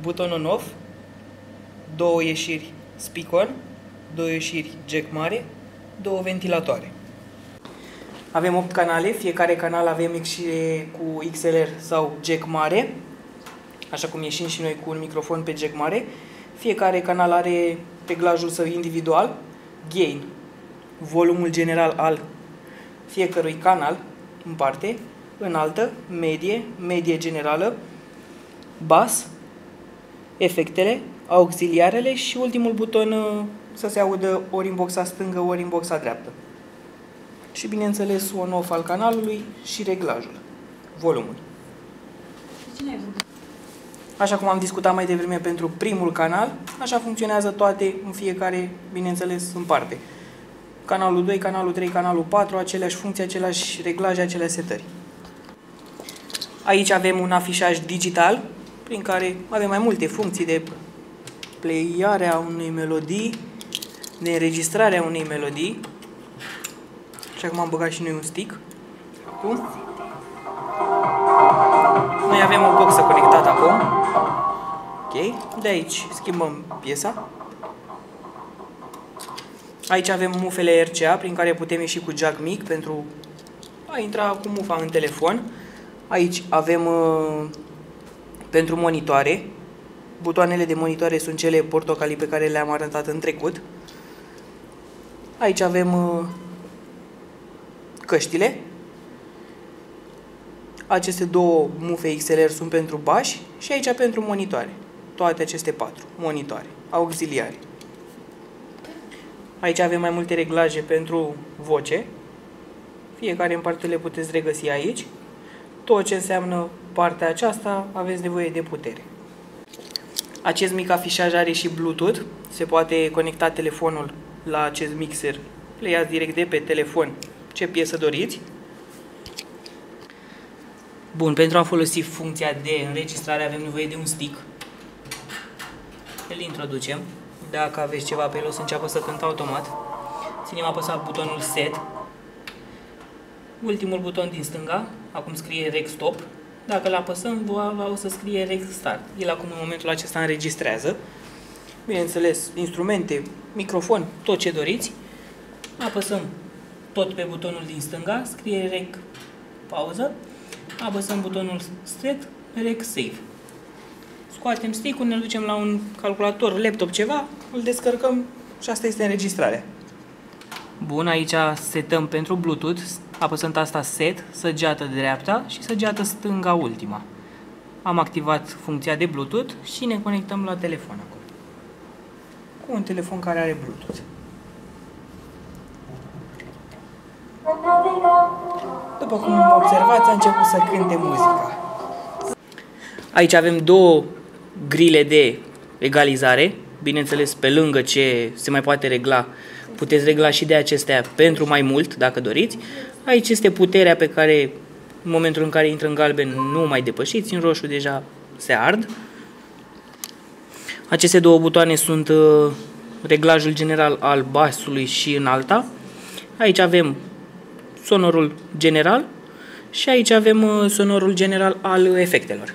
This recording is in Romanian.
buton on-off, 2 ieșiri speak-on, 2 ieșiri jack mare, 2 ventilatoare. Avem 8 canale, fiecare canal avem ieșire cu XLR sau jack mare, așa cum ieșim și noi cu un microfon pe jack mare. Fiecare canal are reglajul său individual, gain, volumul general al fiecărui canal în parte, înaltă, medie, medie generală, bas, efectele, auxiliarele și ultimul buton să se audă ori în boxa stângă, ori în boxa dreaptă. Și bineînțeles on-off al canalului și reglajul, volumul. Așa cum am discutat mai devreme pentru primul canal, așa funcționează toate în fiecare, bineînțeles, în parte. Canalul 2, canalul 3, canalul 4, aceleași funcții, aceleași reglaje, aceleași setări. Aici avem un afișaj digital, prin care avem mai multe funcții de playare a unei melodii, de înregistrare a unei melodii. Și acum am băgat și noi un stick. Acum. Noi avem o boxă conectată acum. Ok. De aici schimbăm piesa. Aici avem mufele RCA prin care putem ieși cu jack mic pentru a intra cu mufa în telefon. Aici avem pentru monitoare. Butoanele de monitoare sunt cele portocalii pe care le-am arătat în trecut. Aici avem căștile. Aceste două mufe XLR sunt pentru bași și aici pentru monitoare. Toate aceste 4 monitoare, auxiliare. Aici avem mai multe reglaje pentru voce. Fiecare în parte le puteți regăsi aici. Tot ce înseamnă partea aceasta aveți nevoie de putere. Acest mic afișaj are și Bluetooth. Se poate conecta telefonul la acest mixer. Le iați direct de pe telefon ce piesă doriți. Bun, pentru a folosi funcția de înregistrare avem nevoie de un stick. Îl introducem. Dacă aveți ceva pe el, o să înceapă să cânte automat. Ținem apăsat butonul Set. Ultimul buton din stânga, acum scrie Rec Stop. Dacă îl apăsăm, o să scrie Rec Start. El acum în momentul acesta înregistrează. Bineînțeles, instrumente, microfon, tot ce doriți. Apăsăm tot pe butonul din stânga, scrie Rec Pauză. Apăsăm butonul Set, Rec Save. Scoatem stick-ul, ne ducem la un calculator, laptop, ceva, îl descărcăm și asta este înregistrarea. Bun, aici setăm pentru Bluetooth, apăsăm tasta Set, săgeată dreapta și săgeată stânga ultima. Am activat funcția de Bluetooth și ne conectăm la telefon acum. Cu un telefon care are Bluetooth. După cum observați, a început să cânte muzica. Aici avem două grile de egalizare. Bineînțeles, pe lângă ce se mai poate regla, puteți regla și de acestea pentru mai mult, dacă doriți. Aici este puterea pe care, în momentul în care intră în galben, nu mai depășiți. În roșu deja se ard. Aceste două butoane sunt reglajul general al basului și înalta. Aici avem sonorul general și aici avem sonorul general al efectelor.